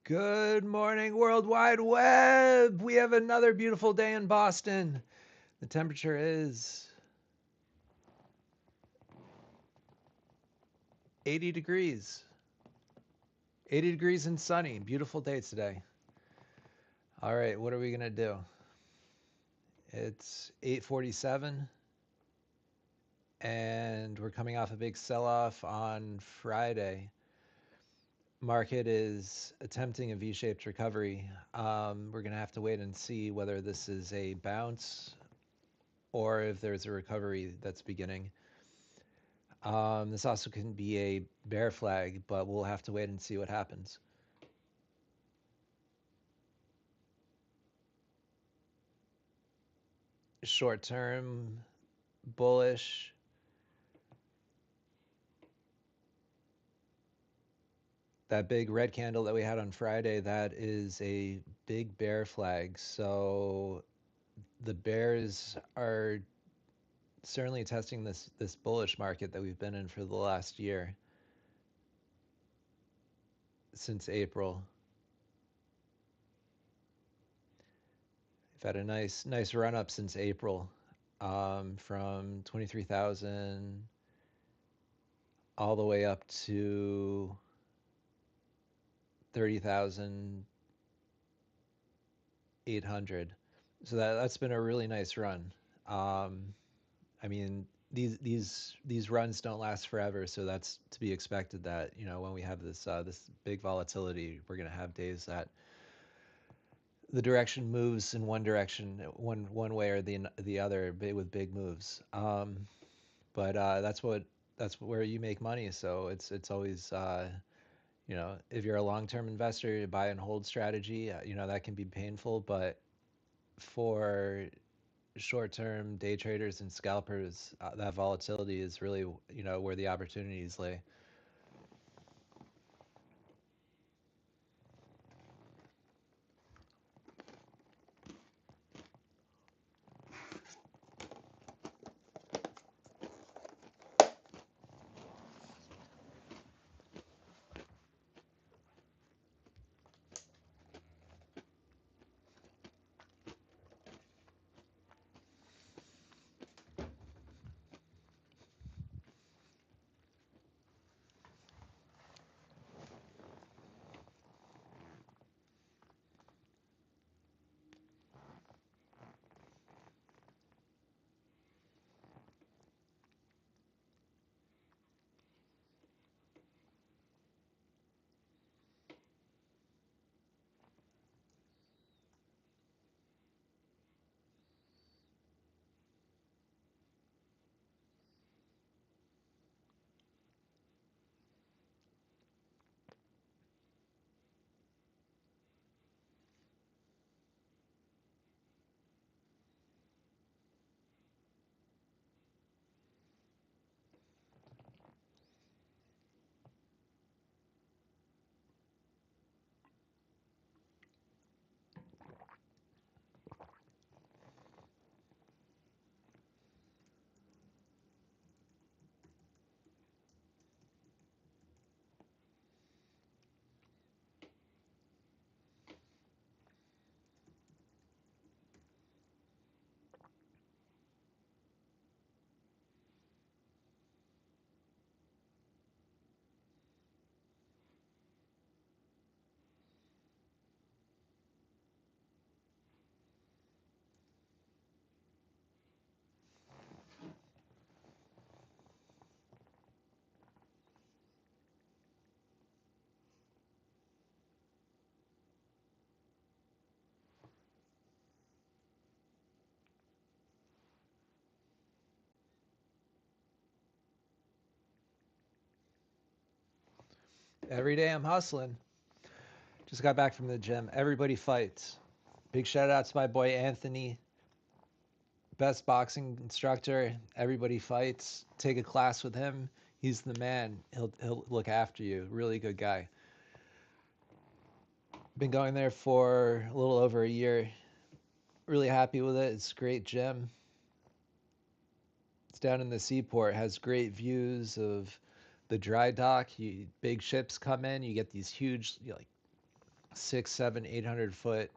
Good morning, World Wide Web. We have another beautiful day in Boston. The temperature is 80 degrees. 80 degrees and sunny. Beautiful day today. All right, what are we going to do? It's 8:47 and we're coming off a big sell-off on Friday. Market is attempting a V-shaped recovery. We're going to have to wait and see whether this is a bounce or if there's a recovery that's beginning. This also can be a bear flag, but we'll have to wait and see what happens. Short term, bullish. That big red candle that we had on Friday, that is a big bear flag. So the bears are certainly testing this bullish market that we've been in for the last year, since April. We've had a nice run up since April, from 23,000 all the way up to 30,800. So that's been a really nice run. I mean, these runs don't last forever, so that's to be expected. That when we have this big volatility, we're going to have days that the direction moves in one direction, one way or the other, with big moves. But that's where you make money. So it's always if you're a long-term investor, buy and hold strategy, that can be painful, but for short-term day traders and scalpers, that volatility is really, where the opportunities lay. Every day I'm hustling. Just got back from the gym. Everybody fights. Big shout out to my boy Anthony, best boxing instructor. Everybody fights. Take a class with him. He's the man. He'll look after you. Really good guy. Been going there for a little over a year. Really happy with it. It's a great gym. It's down in the seaport. Has great views of the dry dock. Big ships come in. You get these huge, like six, seven, 800 foot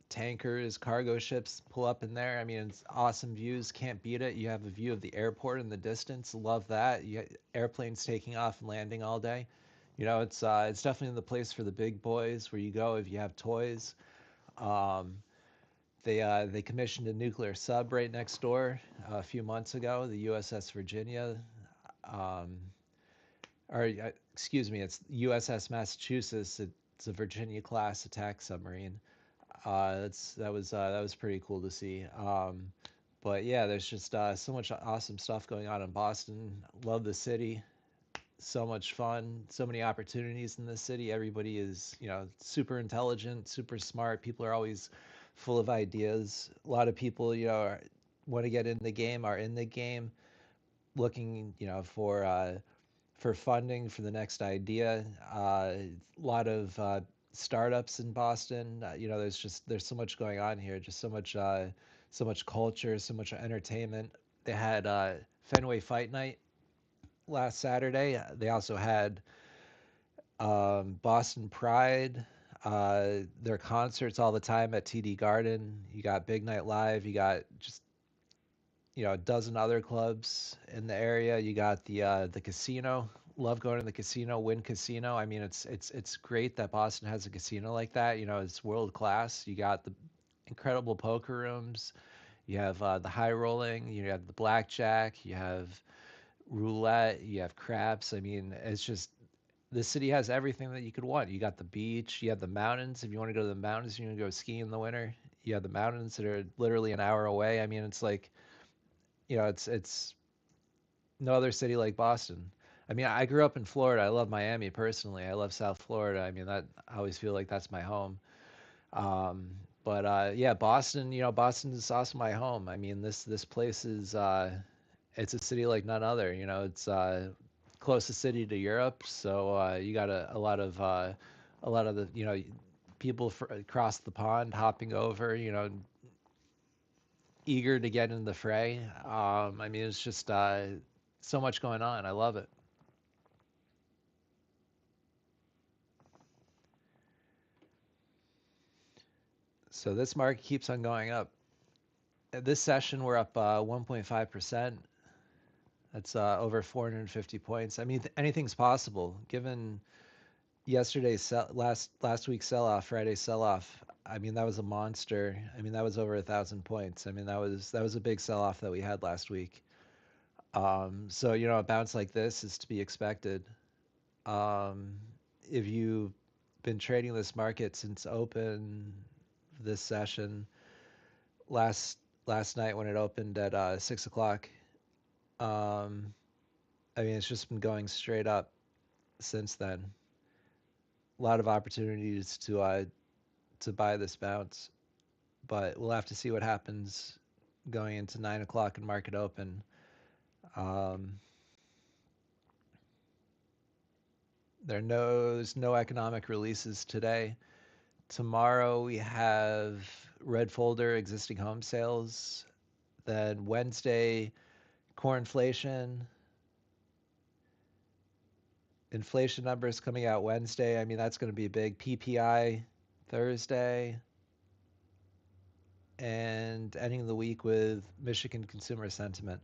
tankers, cargo ships pull up in there. I mean, it's awesome views. Can't beat it. You have a view of the airport in the distance. Love that. You airplanes taking off and landing all day. It's definitely the place for the big boys where you go if you have toys. Um, they commissioned a nuclear sub right next door a few months ago, the USS Virginia. Um, Excuse me, it's USS Massachusetts. It's a Virginia class attack submarine. That was pretty cool to see. But yeah, there's just so much awesome stuff going on in Boston. Love the city. So much fun. So many opportunities in this city. Everybody is, super intelligent, super smart. People are always full of ideas. A lot of people, want to get in the game, are in the game, looking, for funding for the next idea. A lot of startups in Boston. There's so much going on here. Just so much culture, so much entertainment. They had Fenway Fight Night last Saturday. They also had Boston Pride. Their concerts all the time at TD Garden. You got Big Night Live. You got just a dozen other clubs in the area. You got the casino. Love going to the casino, Win Casino. I mean, it's great that Boston has a casino like that. It's world class. You got the incredible poker rooms. You have the high rolling. You have the blackjack. You have roulette. You have craps. I mean, it's just the city has everything that you could want. You got the beach. You have the mountains. If you want to go to the mountains, you want to go skiing in the winter. You have the mountains that are literally an hour away. I mean, it's like it's no other city like Boston. I mean, I grew up in Florida. I love Miami personally. I love South Florida. I mean, that I always feel like that's my home. Um, but yeah, Boston. Boston is also my home. I mean, this place is it's a city like none other. It's closest city to Europe, so you got a lot of the people across the pond hopping over. Eager to get in the fray. I mean, it's just so much going on. I love it. So this market keeps on going up. This session, we're up 1.5%. That's over 450 points. I mean, anything's possible given last week's sell-off, Friday's sell-off. I mean, that was a monster. I mean, that was over 1,000 points. I mean, that was a big sell-off that we had last week. So a bounce like this is to be expected. Um, if you've been trading this market since open this session, last last night when it opened at 6 o'clock, um, I mean it's just been going straight up since then. A lot of opportunities to buy this bounce, but we'll have to see what happens going into 9 o'clock in market open. Um, there's no economic releases today. Tomorrow we have red folder existing home sales. Then Wednesday, core inflation numbers coming out Wednesday. I mean, that's going to be big. PPI Thursday, and ending the week with Michigan consumer sentiment.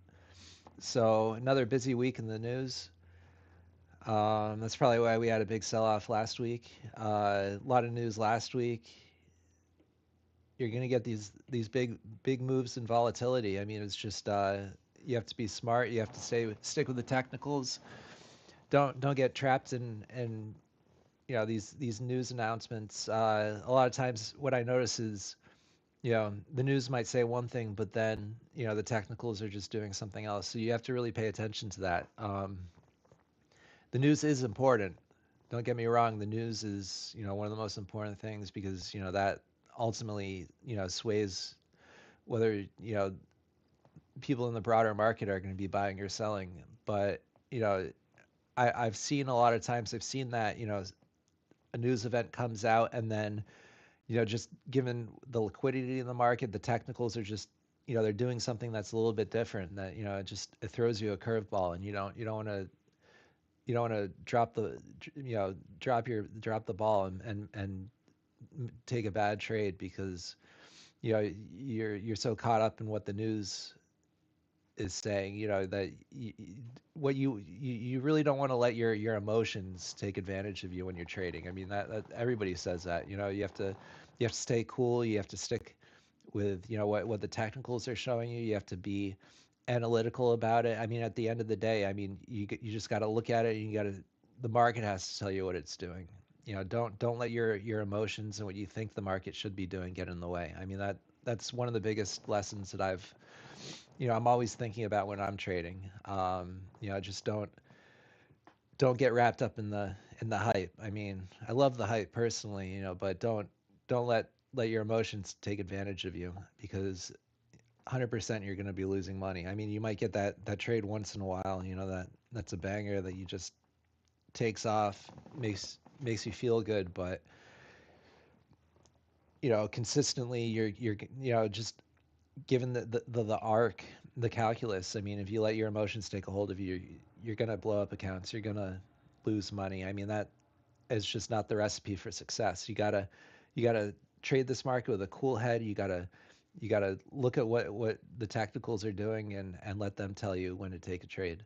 So another busy week in the news. That's probably why we had a big sell-off last week. A lot of news last week. You're going to get these big moves in volatility. I mean, it's just you have to be smart. You have to stick with the technicals. Don't get trapped in these news announcements. A lot of times, what I notice is the news might say one thing, but then the technicals are just doing something else. So you have to really pay attention to that. The news is important. Don't get me wrong. The news is one of the most important things because that ultimately sways whether people in the broader market are going to be buying or selling. But I've seen a lot of times I've seen that a news event comes out and then just given the liquidity in the market, the technicals are just they're doing something that's a little bit different. That it throws you a curveball, and you don't want to drop the drop the ball and take a bad trade because you know you're so caught up in what the news is saying, that what you really don't want to let your emotions take advantage of you when you're trading. I mean that everybody says that. You have to stay cool. You have to stick with what the technicals are showing you. You have to be analytical about it. I mean, at the end of the day, I mean, you just got to look at it. And you got to the market has to tell you what it's doing. Don't let your emotions and what you think the market should be doing get in the way. I mean that's one of the biggest lessons that I'm always thinking about when I'm trading. Just don't get wrapped up in the hype. I mean, I love the hype personally, but don't let your emotions take advantage of you because 100% you're going to be losing money. I mean, you might get that trade once in a while, that's a banger that you just takes off, makes you feel good, but consistently just given the arc, the calculus. I mean, if you let your emotions take a hold of you, you're going to blow up accounts. You're going to lose money. I mean, that is just not the recipe for success. You gotta trade this market with a cool head. You gotta look at what the tacticals are doing and let them tell you when to take a trade.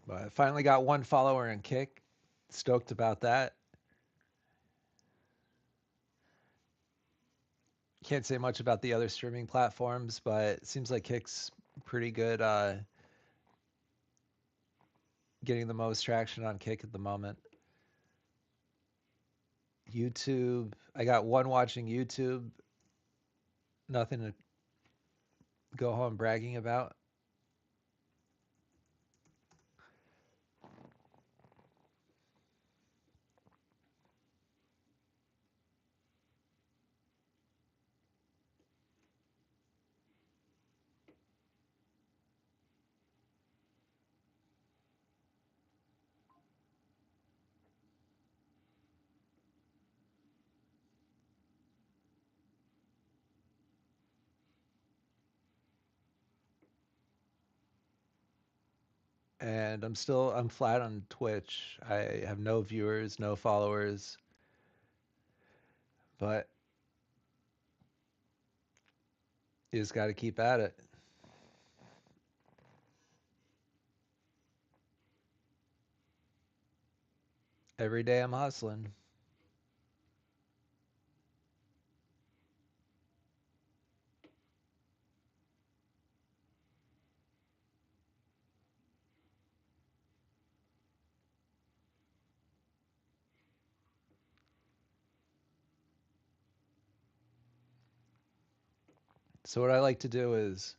But I finally got one follower in Kick. Stoked about that. Can't say much about the other streaming platforms, but it seems like Kick's pretty good getting the most traction on Kick at the moment. YouTube, I got one watching YouTube, nothing to go home bragging about. And I'm flat on Twitch. I have no viewers, no followers, but you just got to keep at it. Every day I'm hustling. So what I like to do is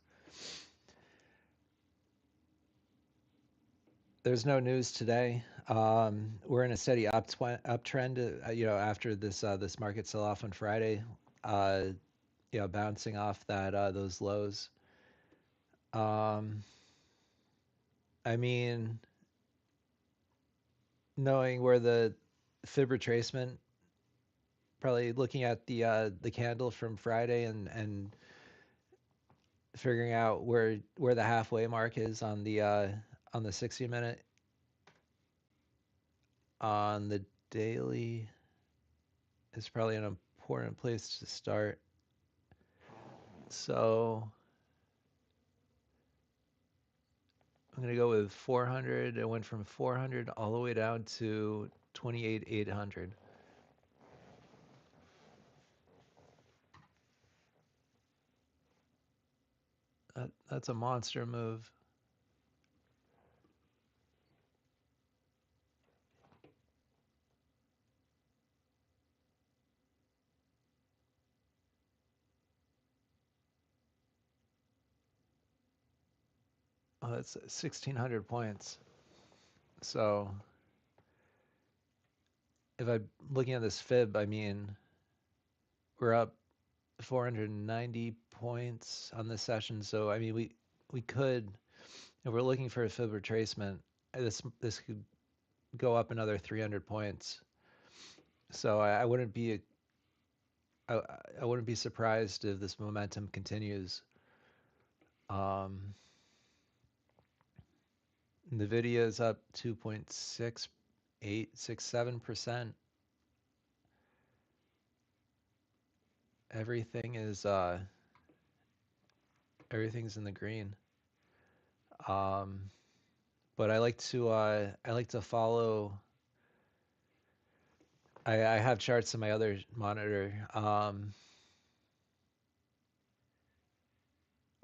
there's no news today. We're in a steady uptrend. After this market sell off on Friday, uh, bouncing off that those lows. Um, I mean, knowing where fib retracement, probably looking at the candle from Friday and figuring out where the halfway mark is on the 60 minute. On the daily is probably an important place to start. So I'm gonna go with 400. It went from 400 all the way down to 28,800. That's a monster move. Oh, that's 1,600 points. So if I'm looking at this fib, I mean, we're up 490 points on this session. So I mean, we could, if we're looking for a fib retracement, this could go up another 300 points. So I wouldn't be I, I wouldn't be surprised if this momentum continues. Um, Nvidia is up 2.6867%. Everything is everything's in the green. Um, but I like to follow. I have charts in my other monitor.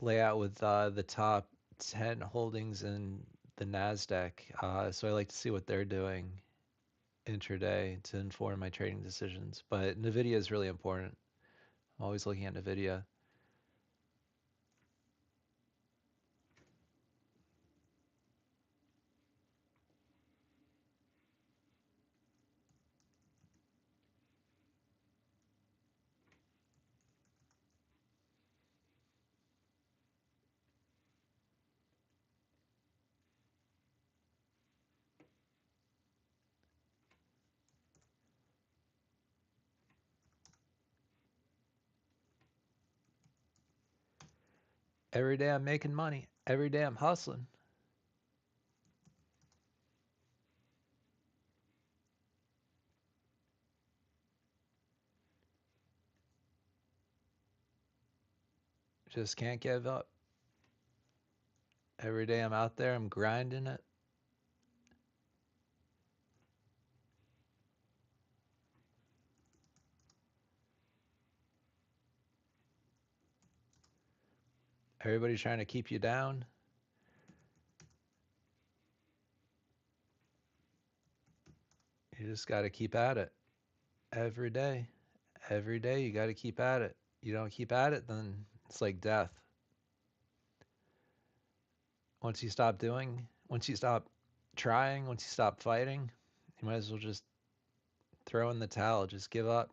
Layout with the top 10 holdings in the Nasdaq. So I like to see what they're doing intraday to inform my trading decisions. But Nvidia is really important. I'm always looking at Nvidia. Every day I'm making money. Every day I'm hustling. Just can't give up. Every day I'm out there, I'm grinding it. Everybody's trying to keep you down. You just got to keep at it every day. Every day you got to keep at it. You don't keep at it, then it's like death. Once you stop trying, once you stop fighting, you might as well just throw in the towel, just give up.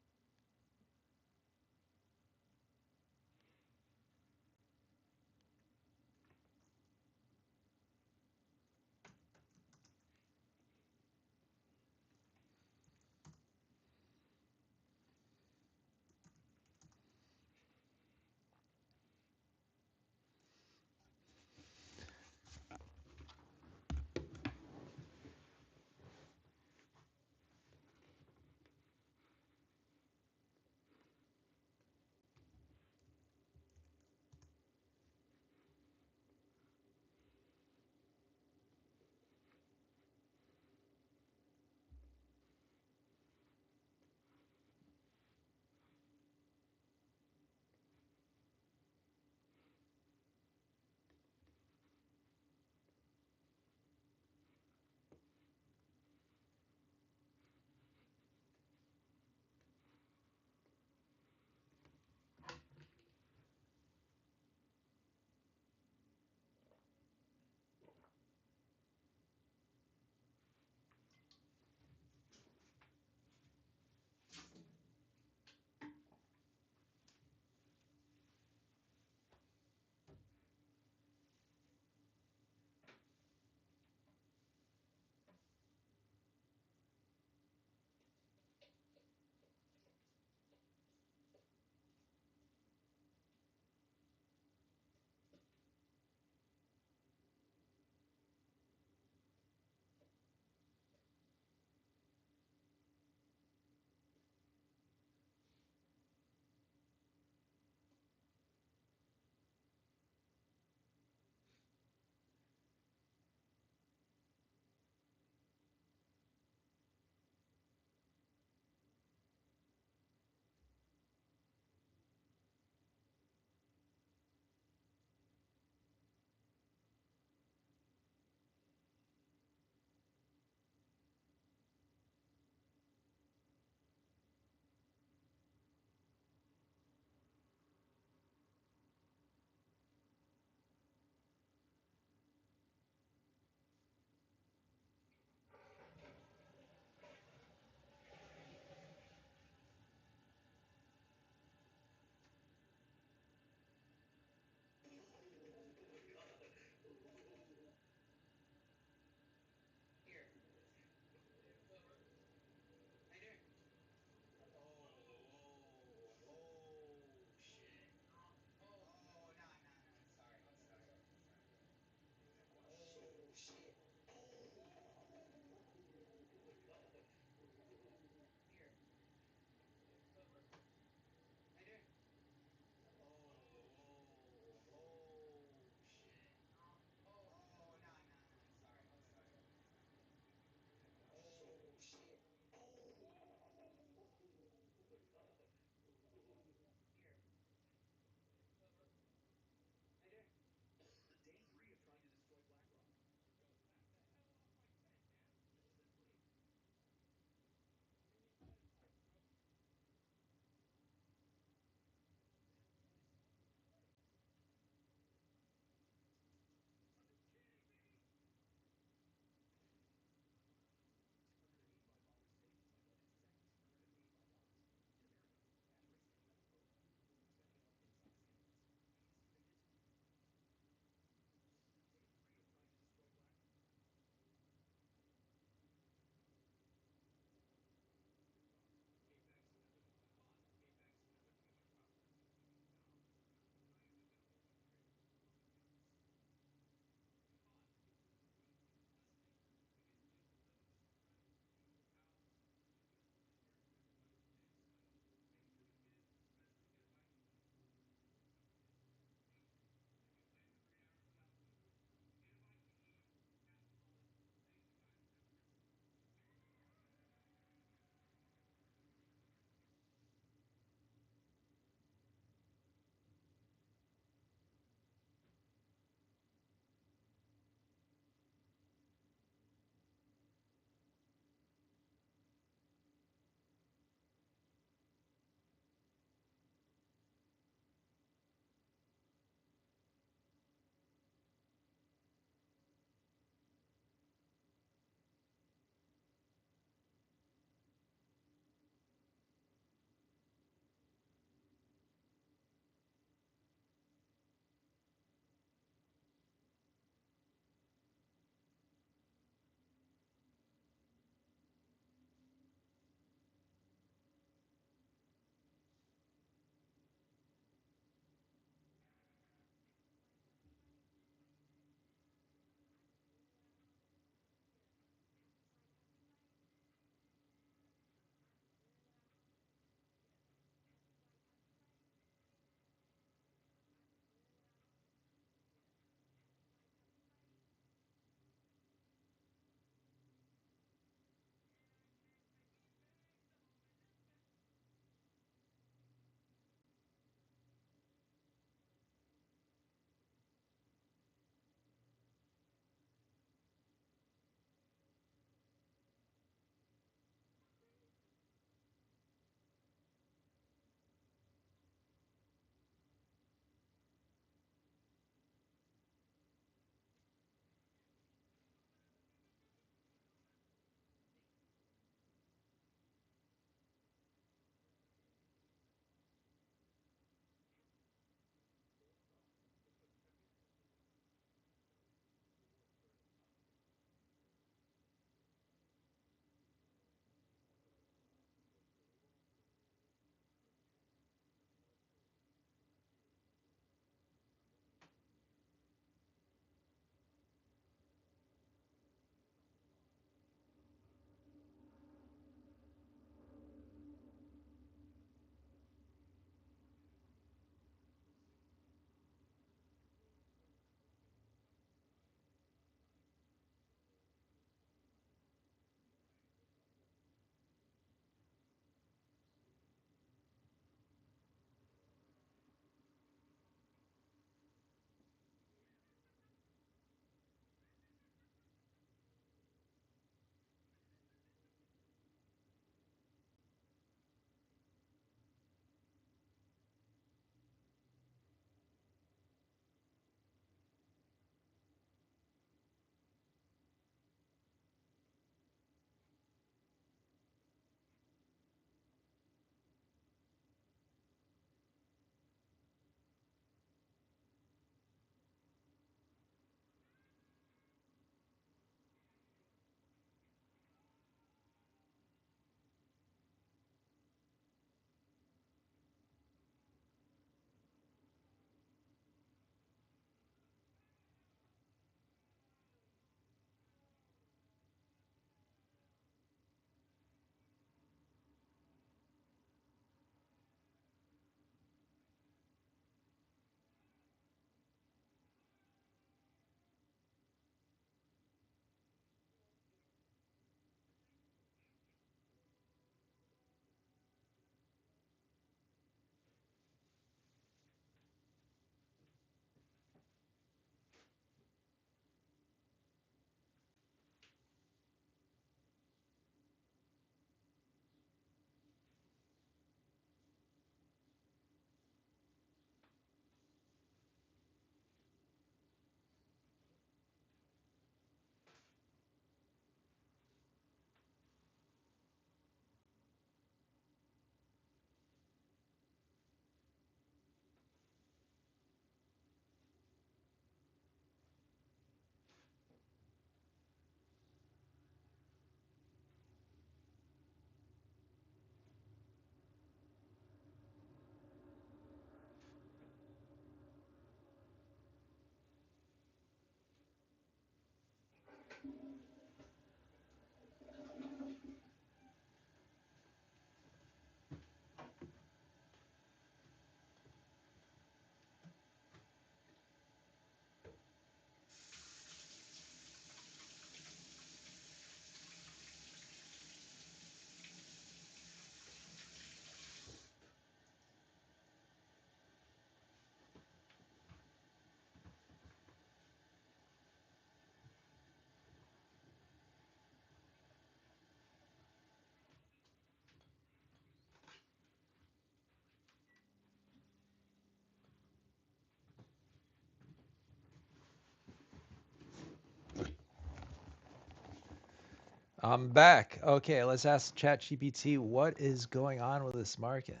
I'm back. Okay, let's ask ChatGPT what is going on with this market.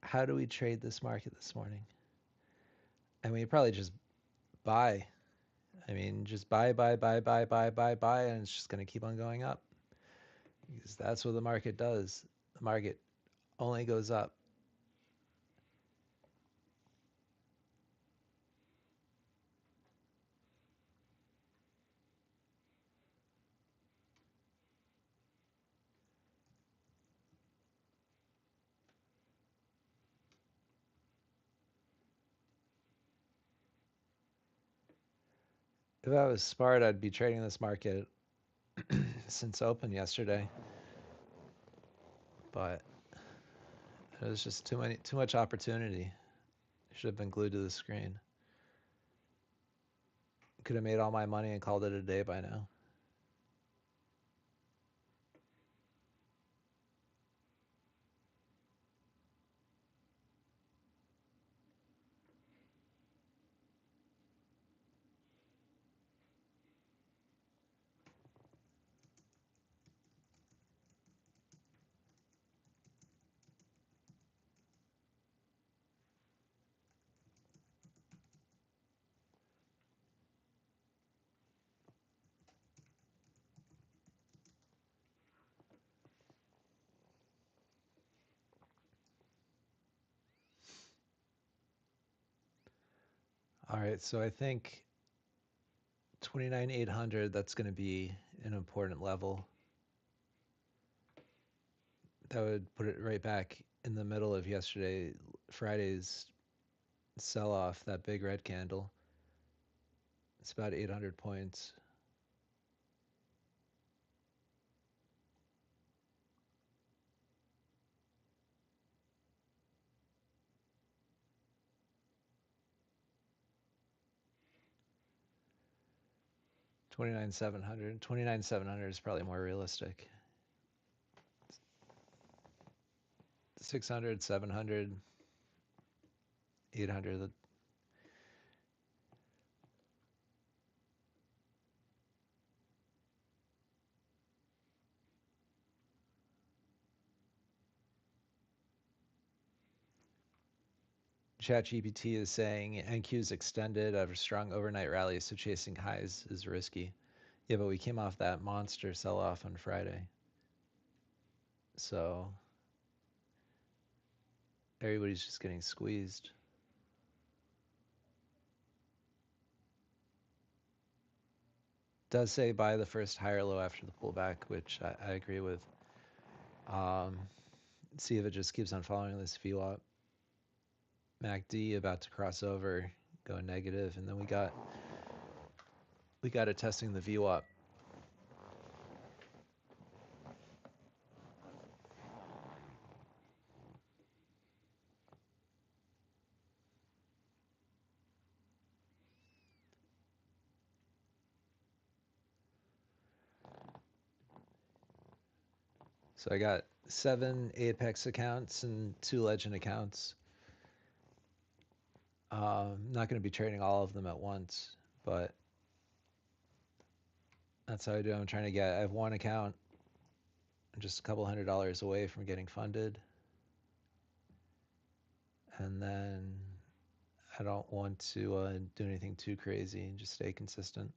How do we trade this market this morning? And we probably just buy. I mean, just buy, and it's just going to keep on going up because that's what the market does. The market only goes up. If I was smart, I'd be trading this market since open yesterday, but it was just too much opportunity. I should have been glued to the screen. Could have made all my money and called it a day by now. All right, so I think 29,800, that's going to be an important level. That would put it right back in the middle of Friday's sell off, that big red candle. It's about 800 points. 29,700. 29,700 is probably more realistic. 600, 700, 800. ChatGPT is saying NQ is extended after strong overnight rally, so chasing highs is risky. Yeah, but we came off that monster sell off on Friday. So everybody's just getting squeezed. Does say buy the first higher low after the pullback, which I agree with. See if it just keeps on following this VWAP. MACD about to cross over, go negative, and then we got it testing the VWAP. So I got 7 Apex accounts and 2 Legend accounts. Not going to be trading all of them at once, but that's how I do. I have one account, just a couple $100 away from getting funded. And then I don't want to do anything too crazy and just stay consistent.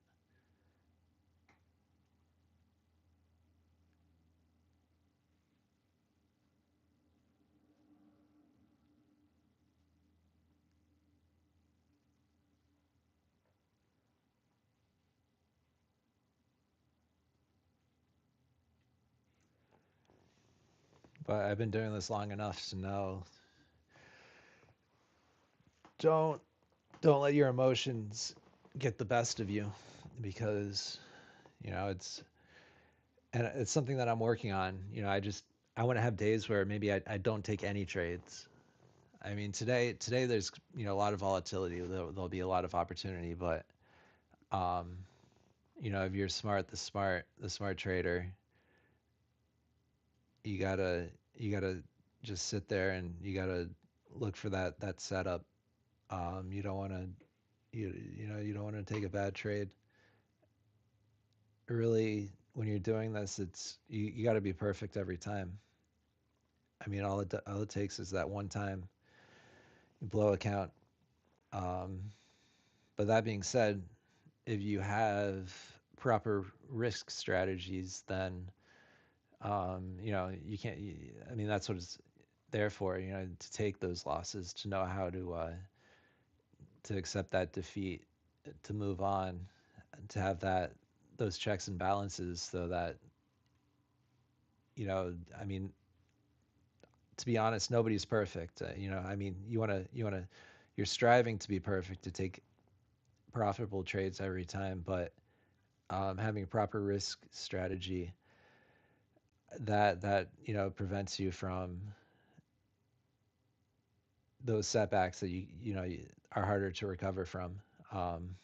But I've been doing this long enough to know don't let your emotions get the best of you, because it's something that I'm working on. I want to have days where maybe I don't take any trades. I mean, today there's a lot of volatility. There'll be a lot of opportunity, but um, if you're smart, the smart trader, you gotta just sit there and you gotta look for that setup. You don't want to you don't want to take a bad trade. really, when you're doing this, you got to be perfect every time. I mean, all it takes is that one time you blow a count. Um, but that being said, if you have proper risk strategies, then you know you can't. I mean, that's what it's there for. You know, to take those losses, to know how to accept that defeat, to move on, and to have that those checks and balances, so that you know. I mean, to be honest, nobody's perfect. You know, I mean, you're striving to be perfect, to take profitable trades every time, but having a proper risk strategy that you know prevents you from those setbacks that are harder to recover from. Um,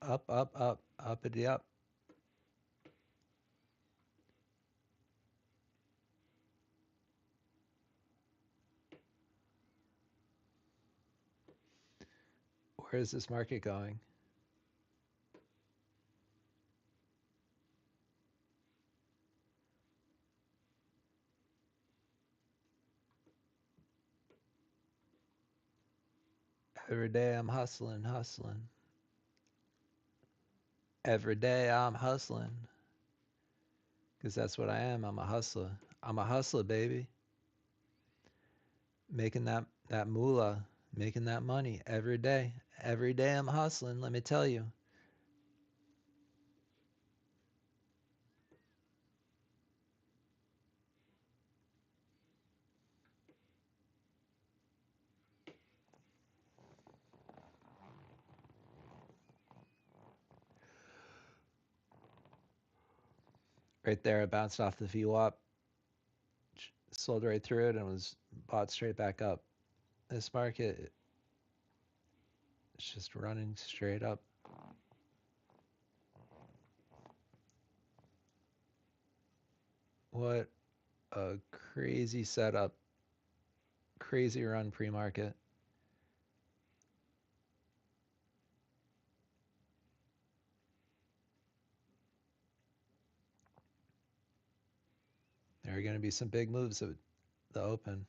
up, up, up, uppity up. Where is this market going? Every day I'm hustling, hustling. Every day I'm hustling, because that's what I am. I'm a hustler. I'm a hustler, baby. Making that moolah, making that money every day. Every day I'm hustling. Let me tell you. Right there, I bounced off the VWAP, sold right through it, and was bought straight back up. This market is just running straight up. What a crazy setup, crazy run pre-market. There are going to be some big moves at the open.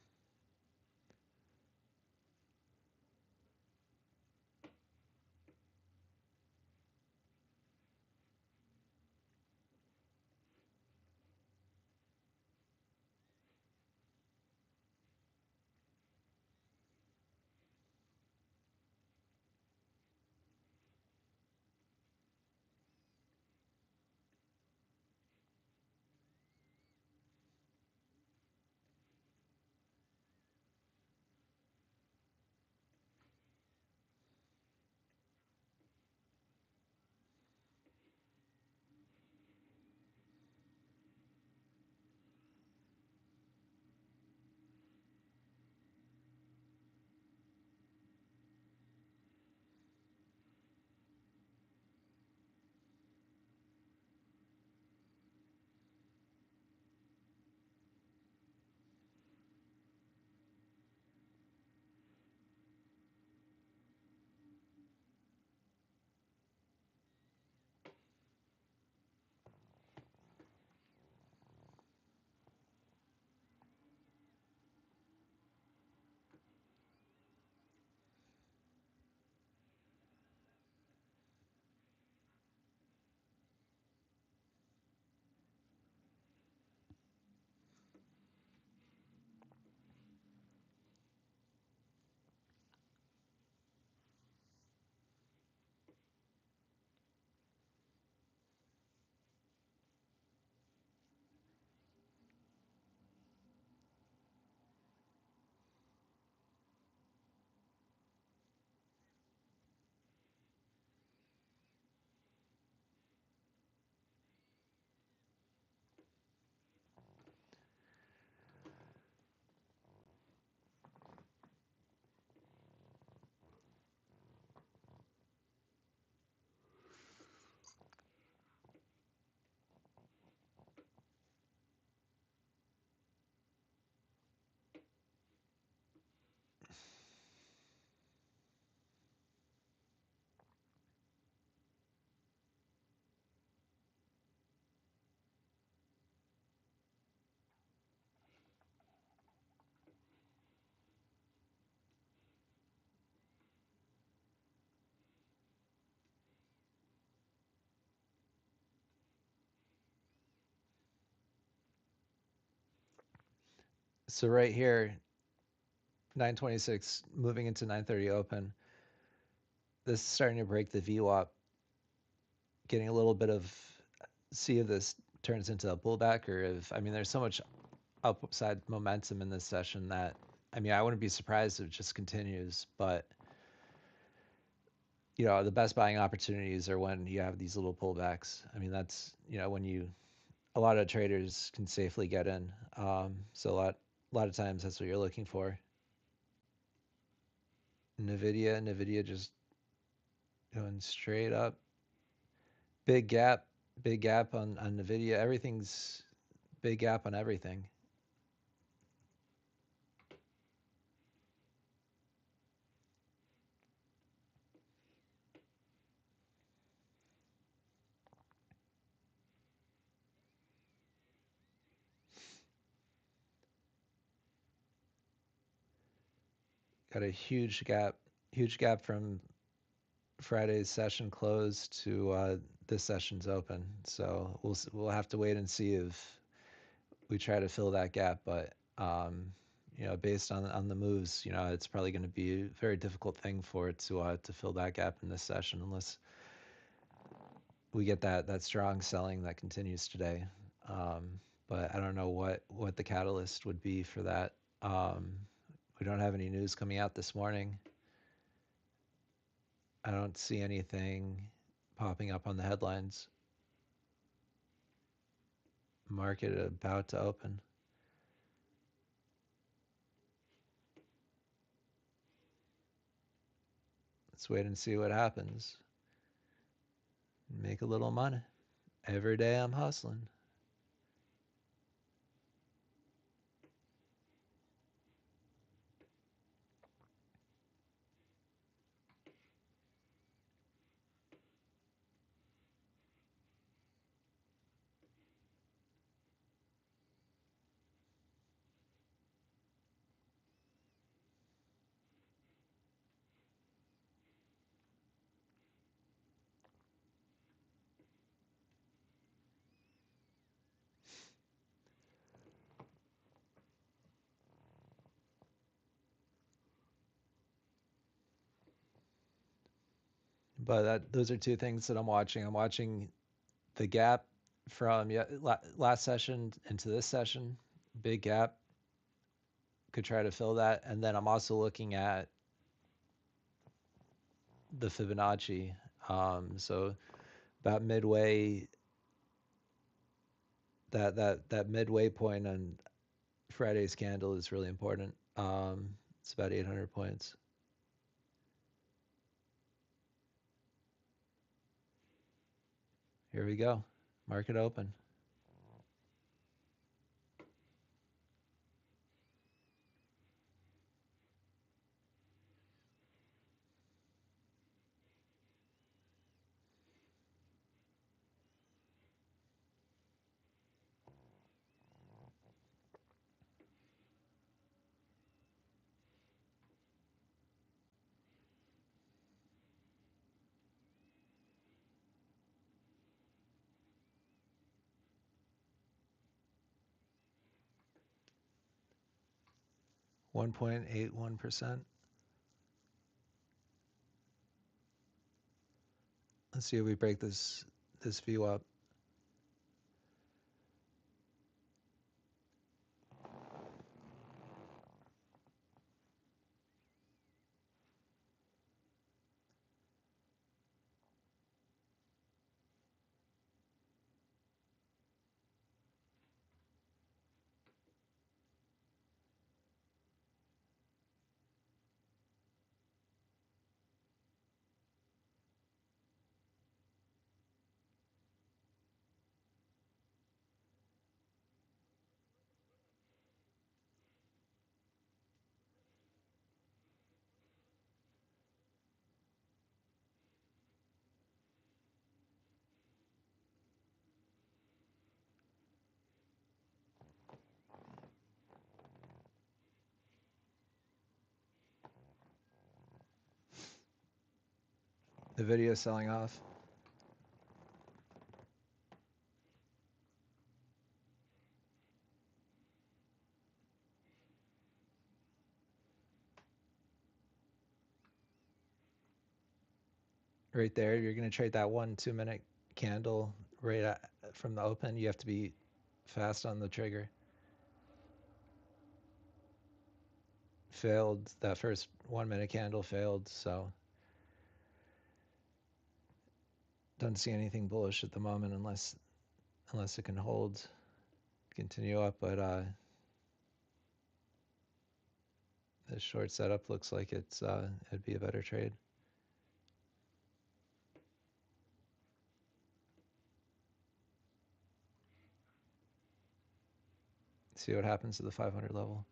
So right here, 926 moving into 930 open. This is starting to break the VWAP, getting a little bit of, see if this turns into a pullback or if, I mean, there's so much upside momentum in this session that, I mean, I wouldn't be surprised if it just continues, but the best buying opportunities are when you have these little pullbacks. I mean, that's, when a lot of traders can safely get in. So a lot of times that's what you're looking for. Nvidia just going straight up. Big gap, big gap on Nvidia. Everything's big gap on everything. Got a huge gap from Friday's session close to this session's open. So we'll have to wait and see if we try to fill that gap. But based on the moves, it's probably going to be a very difficult thing for it to fill that gap in this session unless we get that strong selling that continues today. Um, but I don't know what the catalyst would be for that. Um, we don't have any news coming out this morning. I don't see anything popping up on the headlines. Market about to open. Let's wait and see what happens. Make a little money. Every day I'm hustling. But those are two things that I'm watching. I'm watching the gap from last session into this session. Big gap. Could try to fill that. And then I'm also looking at the Fibonacci. So about midway, that midway point on Friday's candle is really important. It's about 800 points. Here we go. Market open. $1.81%. Let's see if we break this view up. The video is selling off. right there. You're going to trade that 1 2 minute candle from the open. You have to be fast on the trigger. Failed. That first 1 minute candle failed, so don't see anything bullish at the moment unless it can hold, continue up. But this short setup looks like it'd be a better trade. See what happens to the 500 level.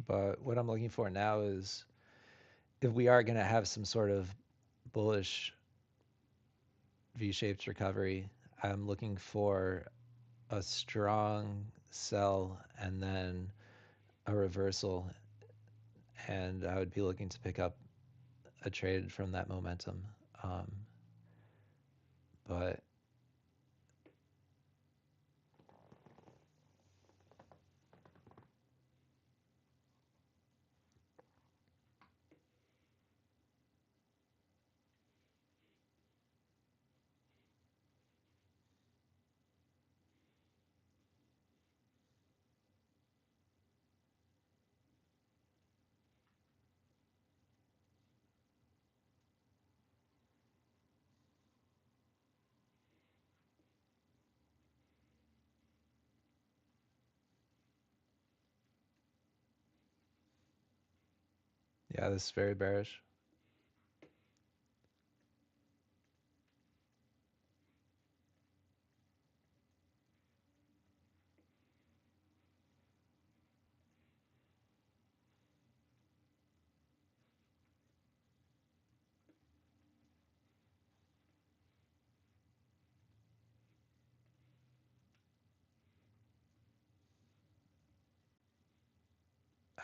But what I'm looking for now is if we are going to have some sort of bullish V-shaped recovery, I'm looking for a strong sell and then a reversal, and I would be looking to pick up a trade from that momentum. Um, but yeah, this is very bearish.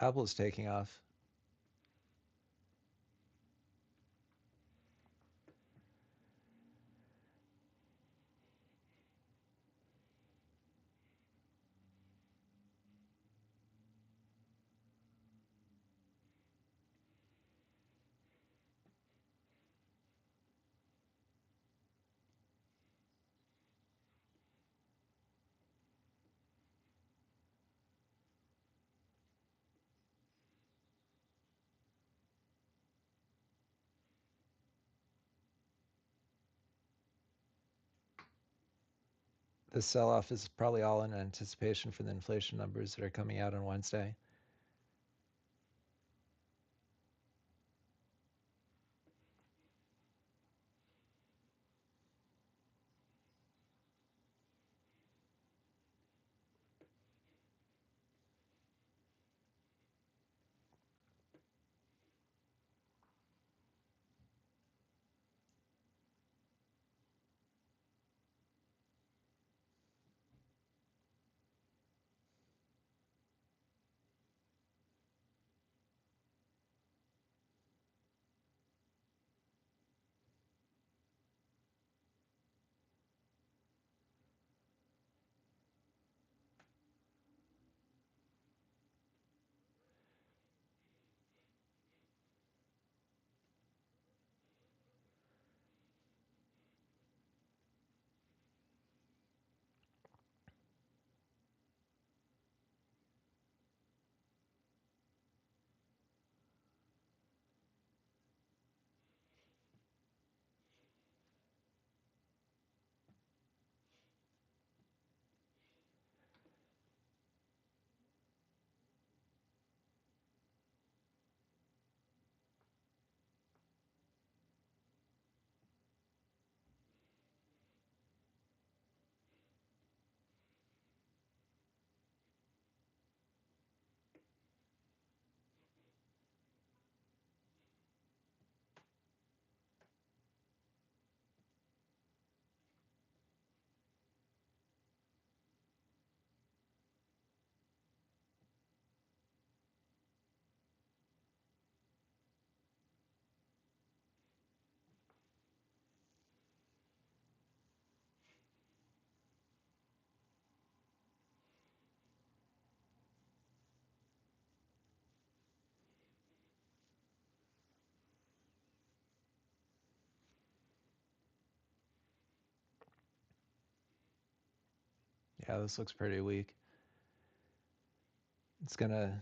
Apple's taking off. This sell-off is probably all in anticipation for the inflation numbers that are coming out on Wednesday. Yeah, this looks pretty weak. It's gonna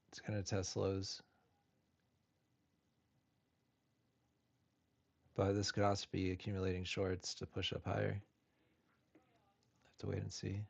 it's gonna test lows, but this could also be accumulating shorts to push up higher. Have to wait and see.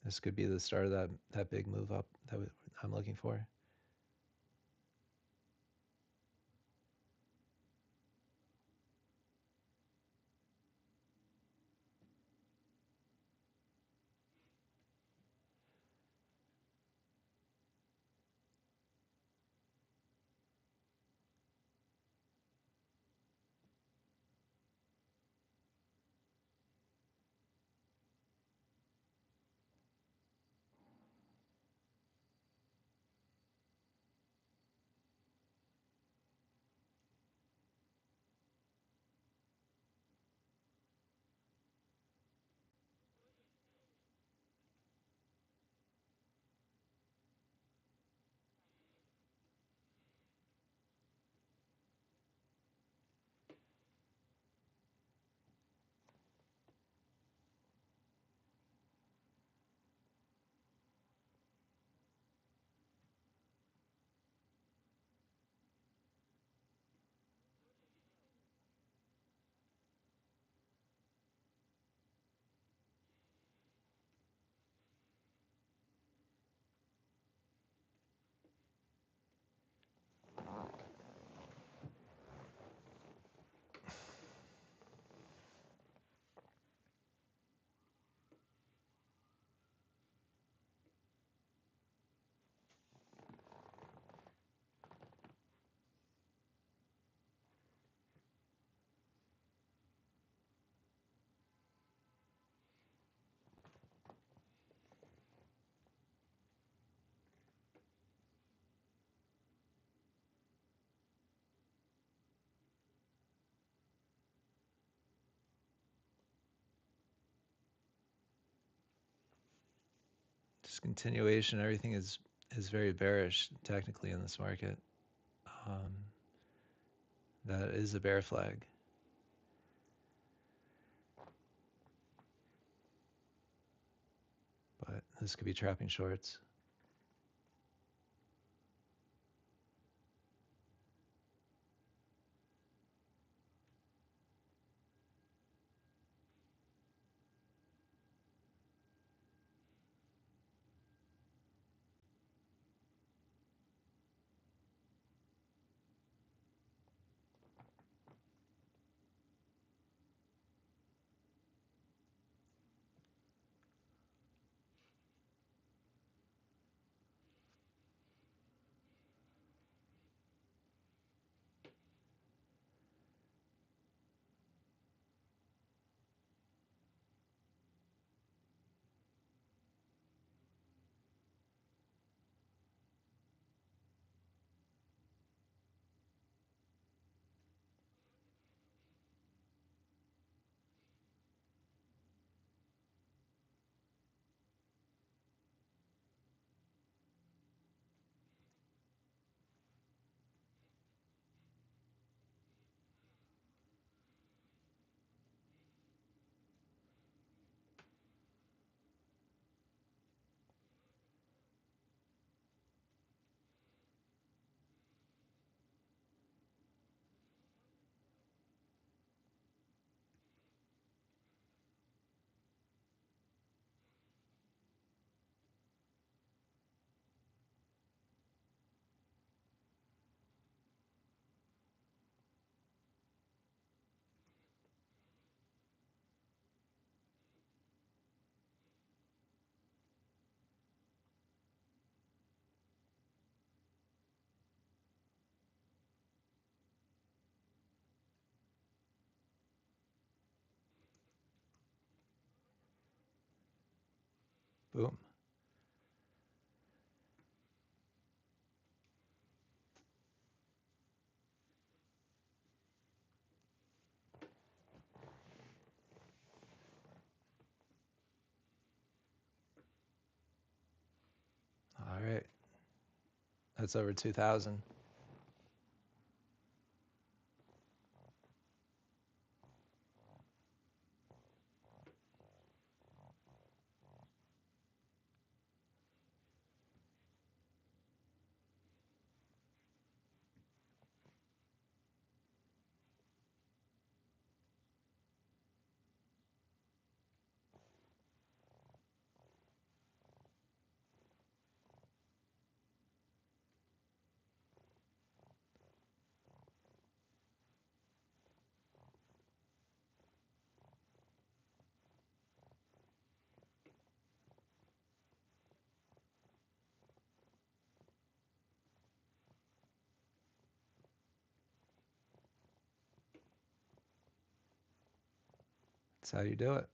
This could be the start of that big move up that I'm looking for. Just continuation. Everything is very bearish technically in this market. Um, that is a bear flag. But this could be trapping shorts. Boom. All right. That's over 2,000. That's how you do it.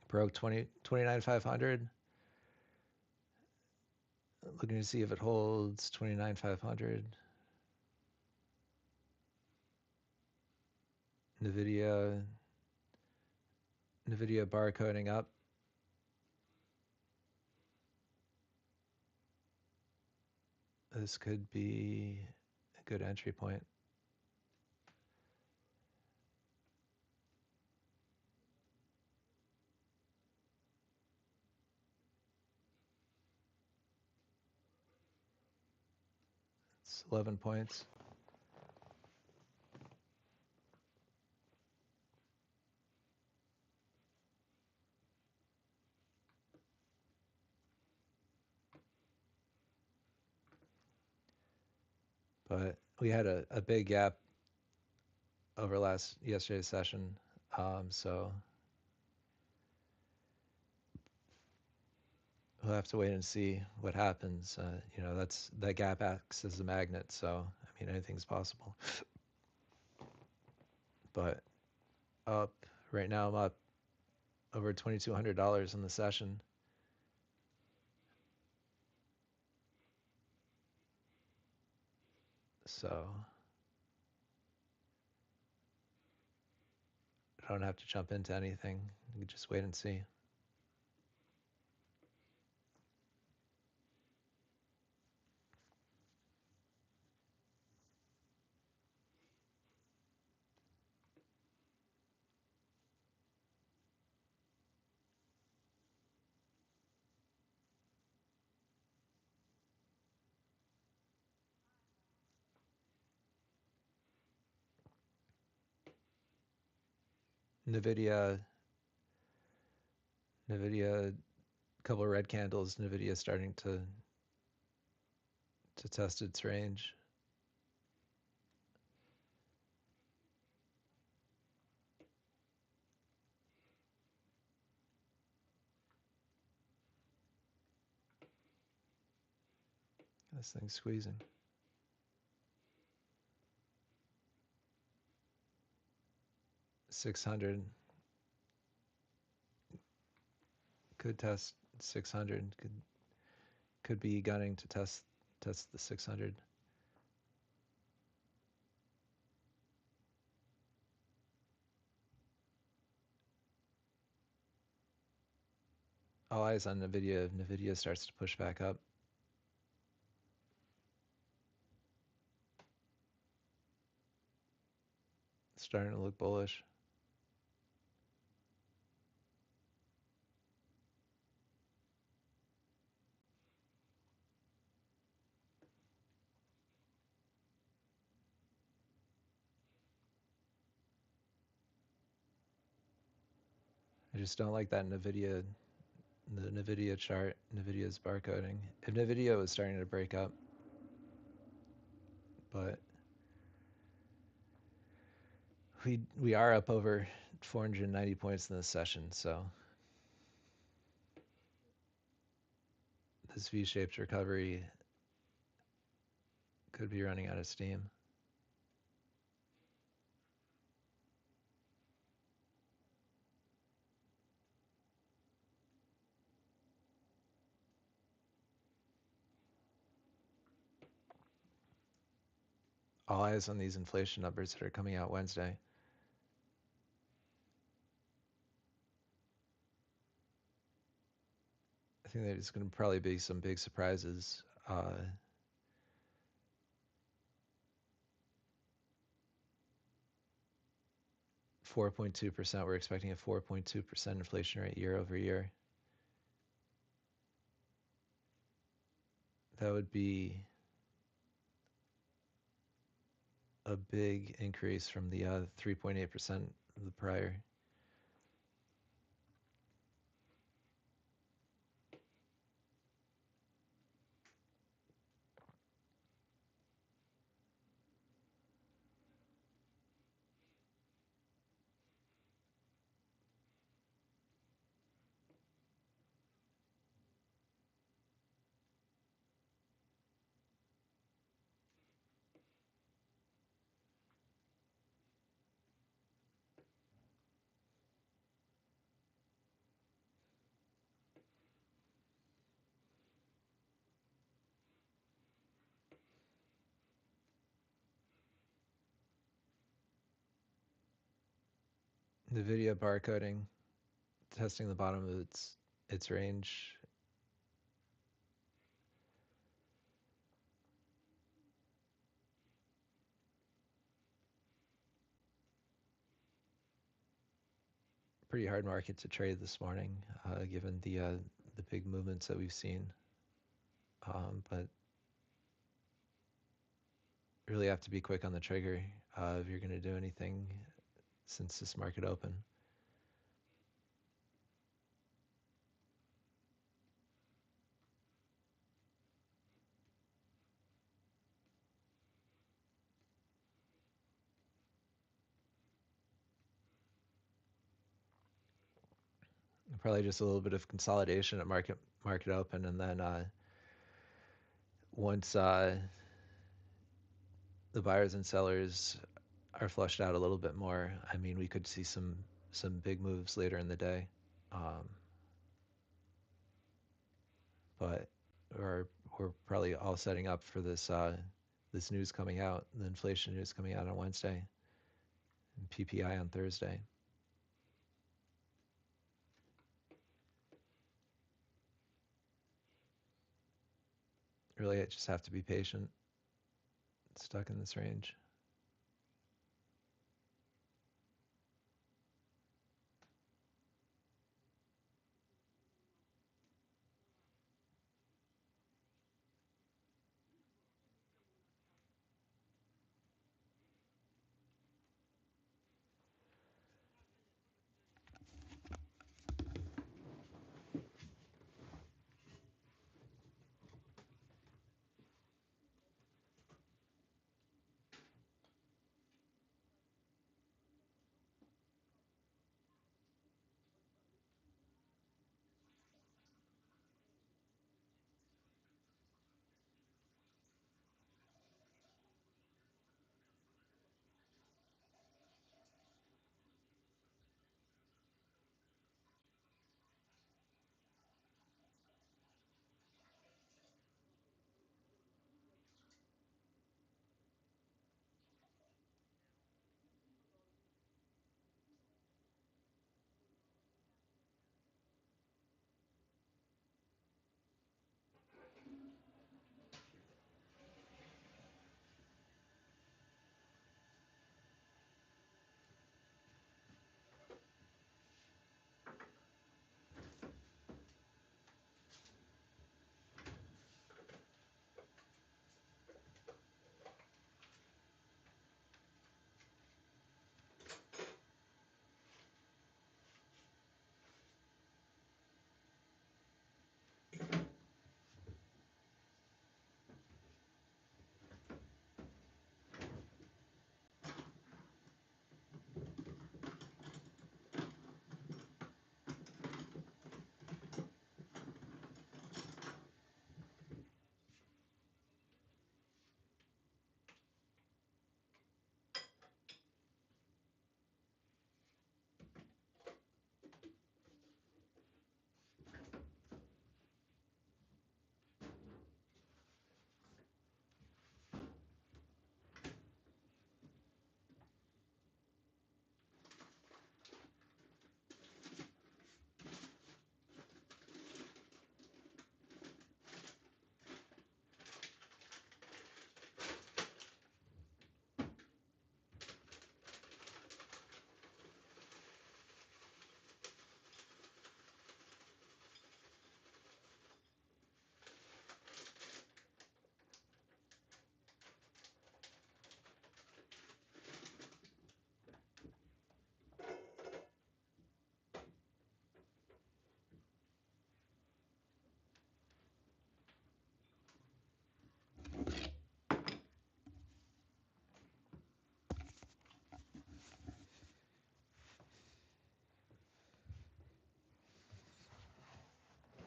Broke 29,500. Looking to see if it holds 29,500. NVIDIA barcoding up. This could be a good entry point. It's 11 points. But we had a big gap over yesterday's session. So we'll have to wait and see what happens. That gap acts as a magnet. So, I mean, anything's possible. But up right now, I'm up over $2,200 in the session. So I don't have to jump into anything. You can just wait and see. NVIDIA, a couple of red candles. NVIDIA starting to test its range. This thing's squeezing. 600 could test 600. Could be gunning to test the 600. All eyes on NVIDIA. If NVIDIA starts to push back up. It's starting to look bullish. I just don't like that NVIDIA, the NVIDIA chart, NVIDIA's barcoding. If NVIDIA was starting to break up, but we are up over 490 points in this session, so this V-shaped recovery Could be running out of steam. All eyes on these inflation numbers that are coming out Wednesday. I think there's going to probably be some big surprises. 4.2%. We're expecting a 4.2% inflation rate year over year. That would be a big increase from the 3.8% of the prior. NVIDIA barcoding, testing the bottom of its range. Pretty hard market to trade this morning, given the big movements that we've seen. But really have to be quick on the trigger if you're going to do anything since this market open. Probably just a little bit of consolidation at market open, and then once the buyers and sellers are flushed out a little bit more, I mean, we could see some big moves later in the day. Um, but we're probably all setting up for this news coming out, the inflation news coming out on Wednesday, and PPI on Thursday. Really, I just have to be patient, stuck in this range.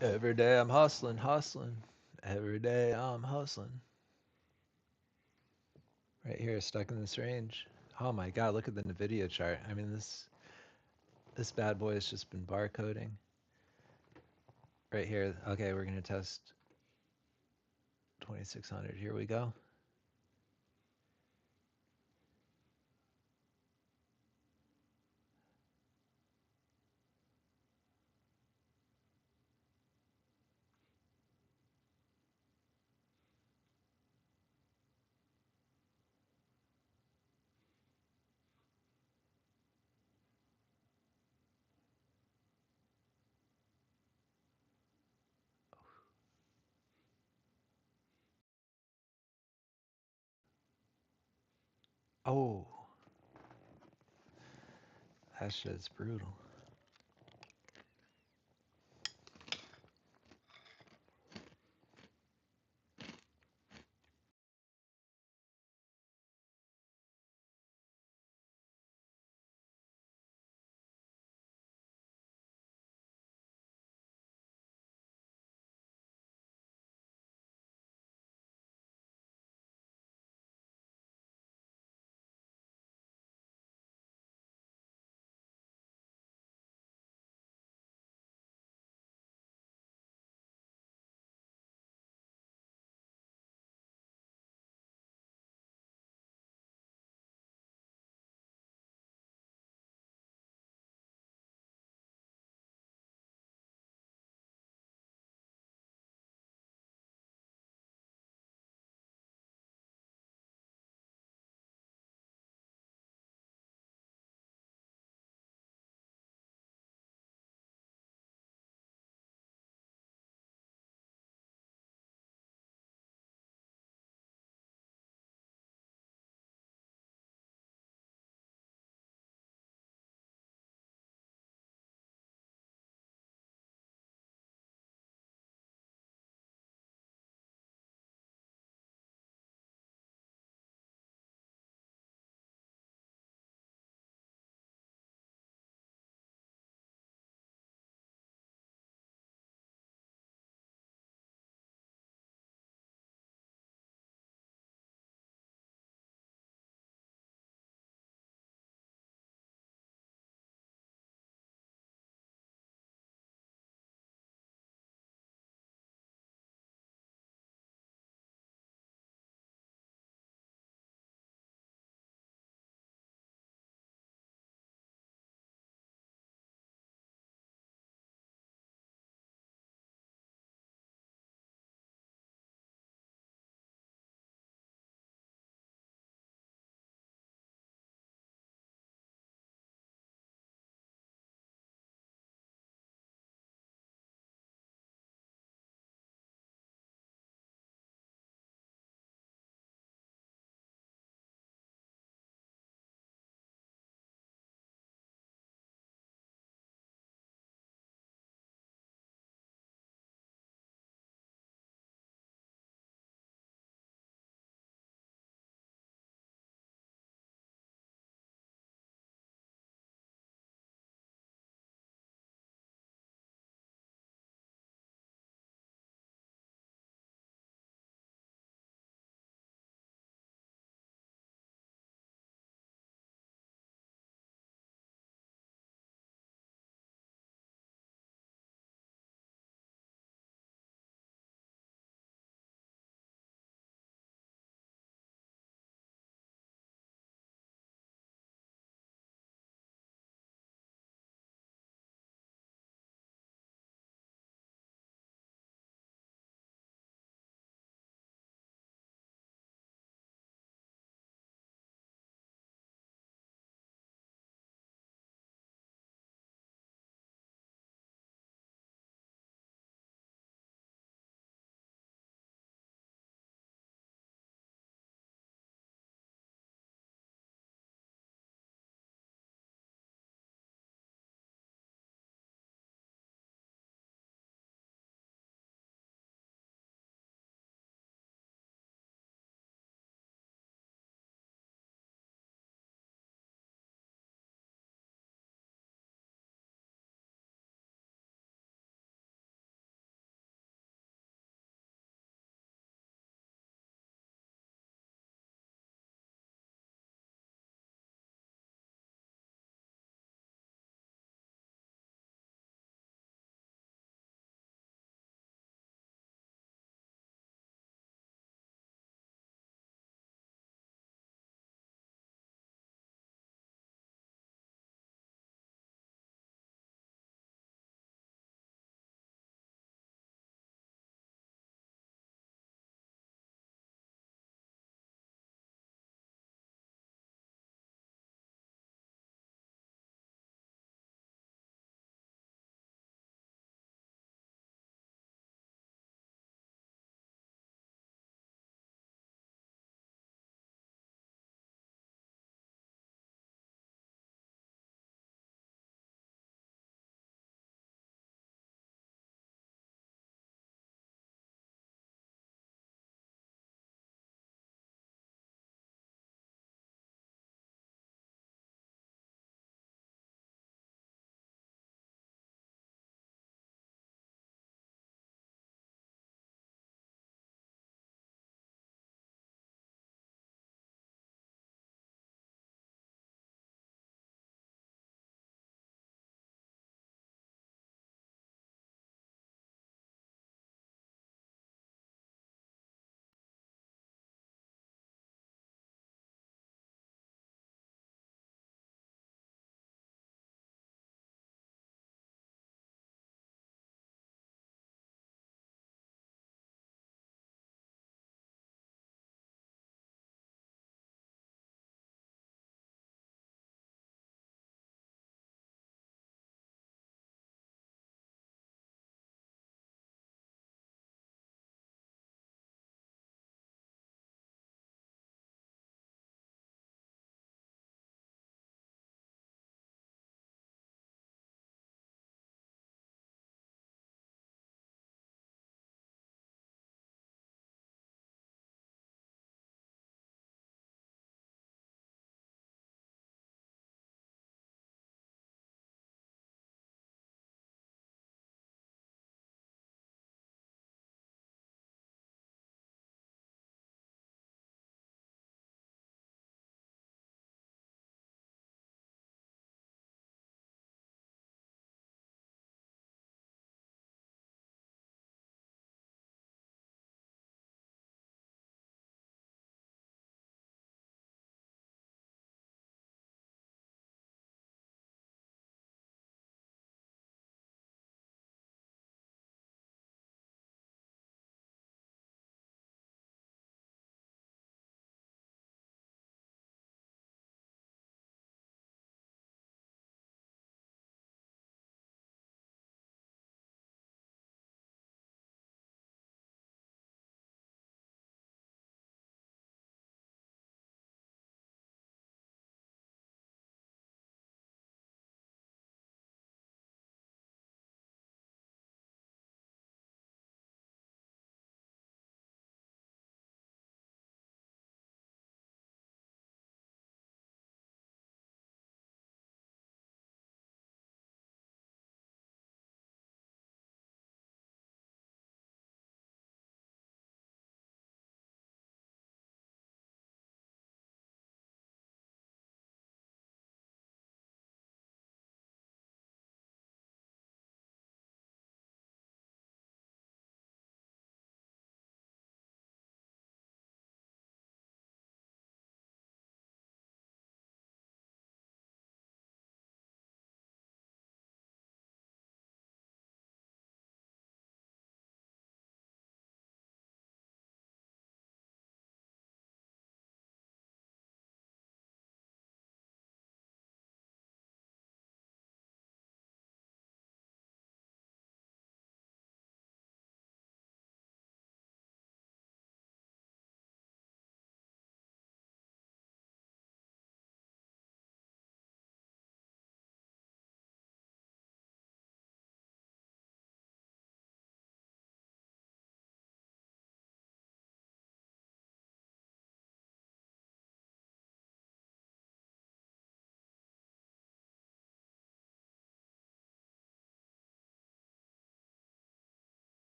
Every day I'm hustling, hustling. Every day I'm hustling. Right here, stuck in this range. Oh my God, look at the NVIDIA chart. I mean, this bad boy has just been barcoding. Right here, okay, we're gonna test 2600. Here we go. Oh, that shit's brutal.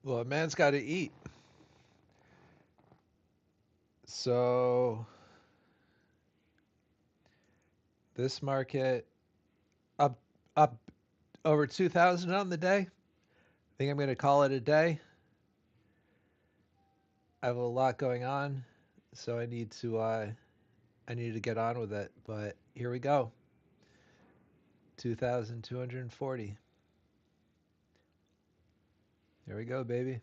Well, a man's got to eat. So this market up up over 2,000 on the day. I think I'm going to call it a day. I have a lot going on, so I need to get on with it. But here we go. 2,240. Here we go, baby.